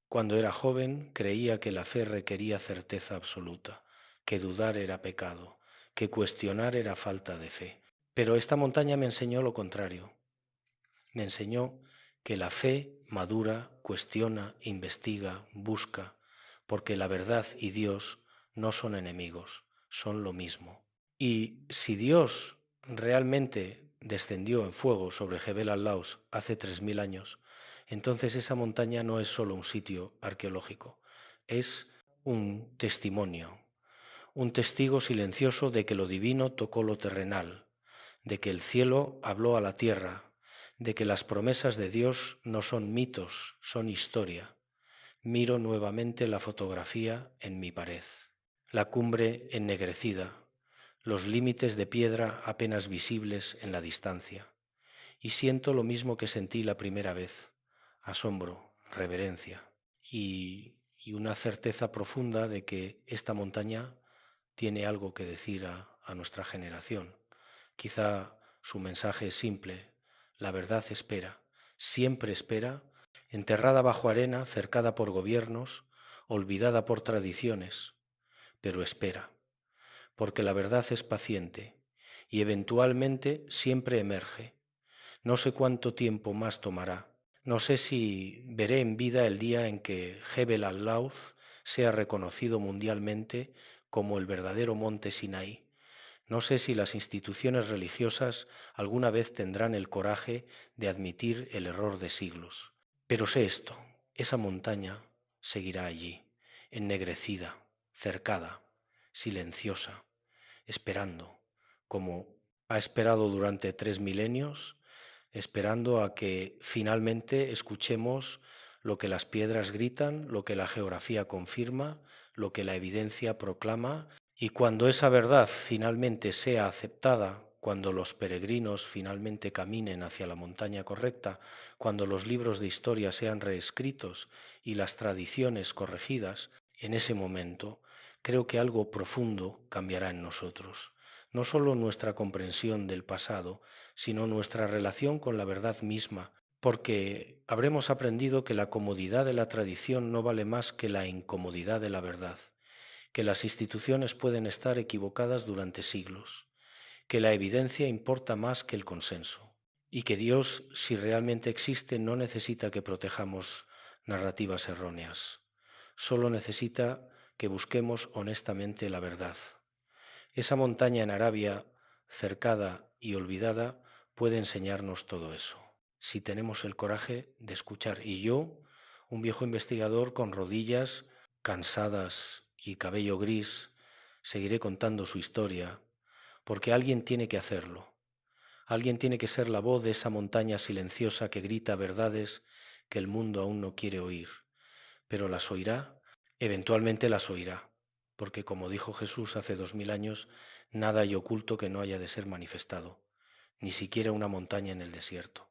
Cuando era joven creía que la fe requería certeza absoluta, que dudar era pecado, que cuestionar era falta de fe. Pero esta montaña me enseñó lo contrario. Me enseñó que la fe madura, cuestiona, investiga, busca, porque la verdad y Dios no son enemigos, son lo mismo. Y si Dios realmente descendió en fuego sobre Jebel al-Laus hace 3000 años, entonces esa montaña no es solo un sitio arqueológico, es un testimonio, un testigo silencioso de que lo divino tocó lo terrenal, de que el cielo habló a la tierra, de que las promesas de Dios no son mitos, son historia. Miro nuevamente la fotografía en mi pared, la cumbre ennegrecida, los límites de piedra apenas visibles en la distancia, y siento lo mismo que sentí la primera vez, asombro, reverencia y una certeza profunda de que esta montaña tiene algo que decir a nuestra generación. Quizá su mensaje es simple: la verdad espera, siempre espera, enterrada bajo arena, cercada por gobiernos, olvidada por tradiciones, pero espera, porque la verdad es paciente y eventualmente siempre emerge. No sé cuánto tiempo más tomará. No sé si veré en vida el día en que Jebel al-Lawz sea reconocido mundialmente como el verdadero monte Sinaí. No sé si las instituciones religiosas alguna vez tendrán el coraje de admitir el error de siglos. Pero sé esto: esa montaña seguirá allí, ennegrecida, cercada, silenciosa, esperando, como ha esperado durante 3 milenios, esperando a que finalmente escuchemos lo que las piedras gritan, lo que la geografía confirma, lo que la evidencia proclama, y cuando esa verdad finalmente sea aceptada, cuando los peregrinos finalmente caminen hacia la montaña correcta, cuando los libros de historia sean reescritos y las tradiciones corregidas, en ese momento creo que algo profundo cambiará en nosotros. No solo nuestra comprensión del pasado, sino nuestra relación con la verdad misma, porque habremos aprendido que la comodidad de la tradición no vale más que la incomodidad de la verdad, que las instituciones pueden estar equivocadas durante siglos, que la evidencia importa más que el consenso, y que Dios, si realmente existe, no necesita que protejamos narrativas erróneas, solo necesita que busquemos honestamente la verdad. Esa montaña en Arabia, cercada y olvidada, puede enseñarnos todo eso, si tenemos el coraje de escuchar. Y yo, un viejo investigador con rodillas cansadas y cabello gris, seguiré contando su historia, porque alguien tiene que hacerlo. Alguien tiene que ser la voz de esa montaña silenciosa que grita verdades que el mundo aún no quiere oír, pero las oirá, eventualmente las oirá, porque como dijo Jesús hace 2000 años, nada hay oculto que no haya de ser manifestado, ni siquiera una montaña en el desierto.